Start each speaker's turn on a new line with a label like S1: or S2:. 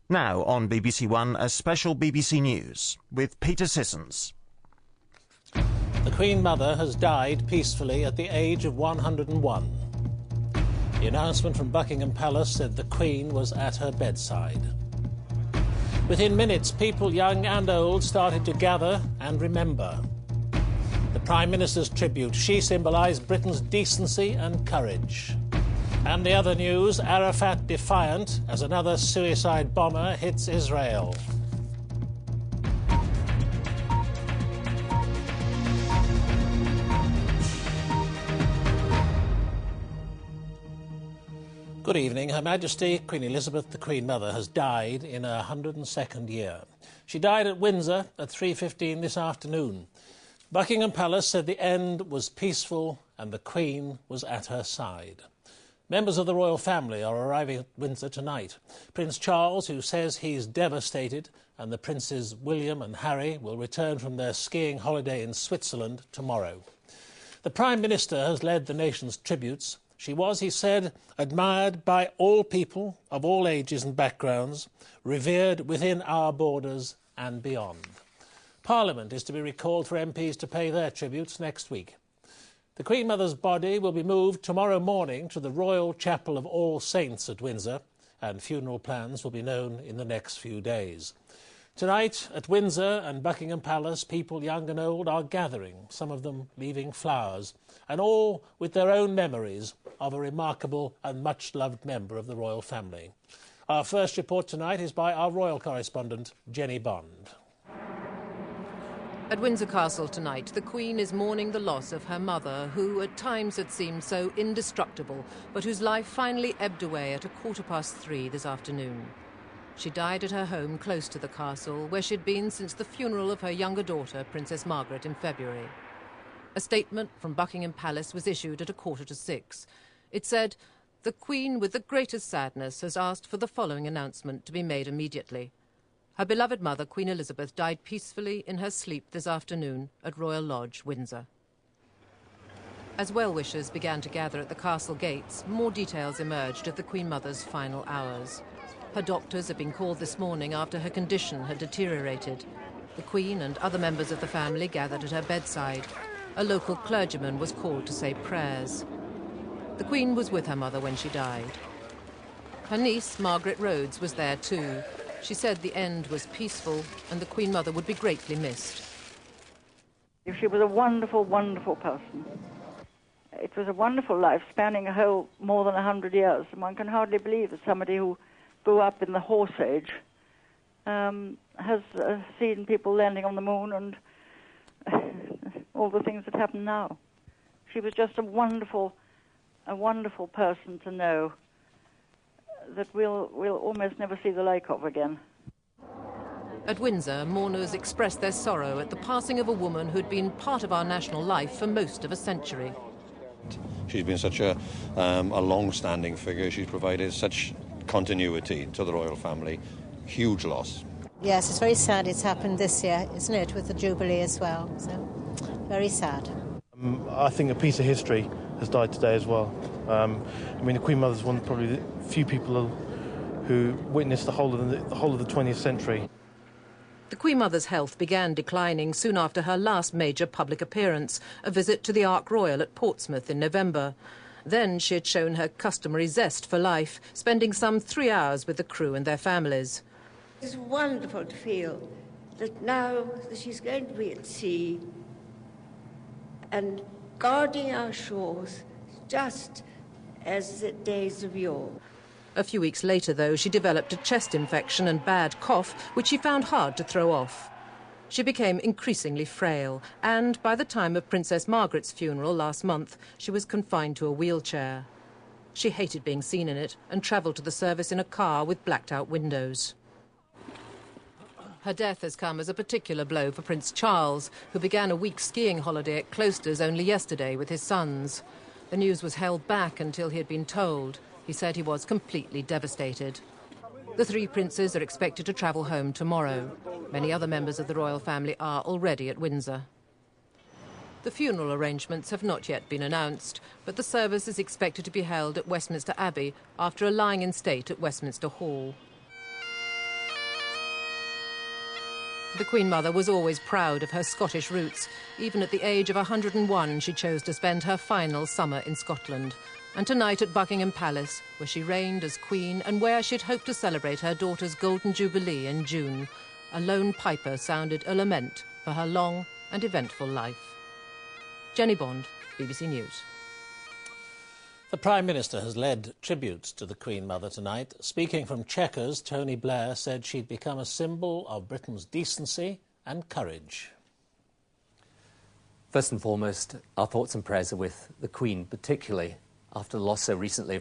S1: Now on BBC One, a special BBC News with Peter Sissons.
S2: The Queen Mother has died peacefully at the age of 101. The announcement from Buckingham Palace said the Queen was at her bedside. Within minutes, people young and old started to gather and remember. The Prime Minister's tribute, she symbolised Britain's decency and courage. And the other news, Arafat defiant as another suicide bomber hits Israel. Good evening. Her Majesty Queen Elizabeth, the Queen Mother, has died in her 102nd year. She died at Windsor at 3:15 this afternoon. Buckingham Palace said the end was peaceful and the Queen was at her side. Members of the royal family are arriving at Windsor tonight. Prince Charles, who says he's devastated, and the Princes William and Harry will return from their skiing holiday in Switzerland tomorrow. The Prime Minister has led the nation's tributes. She was, he said, admired by all people of all ages and backgrounds, revered within our borders and beyond. Parliament is to be recalled for MPs to pay their tributes next week. The Queen Mother's body will be moved tomorrow morning to the Royal Chapel of All Saints at Windsor, and funeral plans will be known in the next few days. Tonight, at Windsor and Buckingham Palace, people young and old are gathering, some of them leaving flowers, and all with their own memories of a remarkable and much-loved member of the royal family. Our first report tonight is by our royal correspondent, Jenny Bond.
S3: At Windsor Castle tonight, the Queen is mourning the loss of her mother, who at times had seemed so indestructible, but whose life finally ebbed away at 3:15 this afternoon. She died at her home close to the castle, where she'd been since the funeral of her younger daughter, Princess Margaret, in February. A statement from Buckingham Palace was issued at 5:45. It said, "The Queen, with the greatest sadness, has asked for the following announcement to be made immediately. Her beloved mother, Queen Elizabeth, died peacefully in her sleep this afternoon at Royal Lodge, Windsor." As well-wishers began to gather at the castle gates, more details emerged of the Queen Mother's final hours. Her doctors had been called this morning after her condition had deteriorated. The Queen and other members of the family gathered at her bedside. A local clergyman was called to say prayers. The Queen was with her mother when she died. Her niece, Margaret Rhodes, was there too. She said the end was peaceful and the Queen Mother would be greatly missed.
S4: She was a wonderful, wonderful person. It was a wonderful life, spanning a whole more than 100 years. And one can hardly believe that somebody who grew up in the horse age has seen people landing on the moon and all the things that happen now. She was just a wonderful person to know that we'll almost never see the like of again.
S3: At Windsor, mourners expressed their sorrow at the passing of a woman who'd been part of our national life for most of a century.
S5: She's been such a long-standing figure. She's provided such continuity to the royal family. Huge loss.
S6: Yes, it's very sad it's happened this year, isn't it, with the Jubilee as well. So, very sad.
S7: I think a piece of history has died today as well. The Queen Mother's one of probably the few people who witnessed the whole of the 20th century.
S3: The Queen Mother's health began declining soon after her last major public appearance, a visit to the Ark Royal at Portsmouth in November. Then she had shown her customary zest for life, spending some 3 hours with the crew and their families.
S8: It's wonderful to feel that now that she's going to be at sea and guarding our shores just as the days of yore.
S3: A few weeks later, though, she developed a chest infection and bad cough, which she found hard to throw off. She became increasingly frail, and by the time of Princess Margaret's funeral last month, she was confined to a wheelchair. She hated being seen in it and travelled to the service in a car with blacked-out windows. Her death has come as a particular blow for Prince Charles, who began a week's skiing holiday at Cloisters only yesterday with his sons. The news was held back until he had been told. He said he was completely devastated. The three princes are expected to travel home tomorrow. Many other members of the royal family are already at Windsor. The funeral arrangements have not yet been announced, but the service is expected to be held at Westminster Abbey after a lying in state at Westminster Hall. The Queen Mother was always proud of her Scottish roots. Even at the age of 101, she chose to spend her final summer in Scotland. And tonight at Buckingham Palace, where she reigned as Queen and where she'd hoped to celebrate her daughter's Golden Jubilee in June, a lone piper sounded a lament for her long and eventful life. Jenny Bond, BBC News.
S2: The Prime Minister has led tributes to the Queen Mother tonight. Speaking from Chequers, Tony Blair said she'd become a symbol of Britain's decency and courage.
S9: First and foremost, our thoughts and prayers are with the Queen, particularly after the loss so recently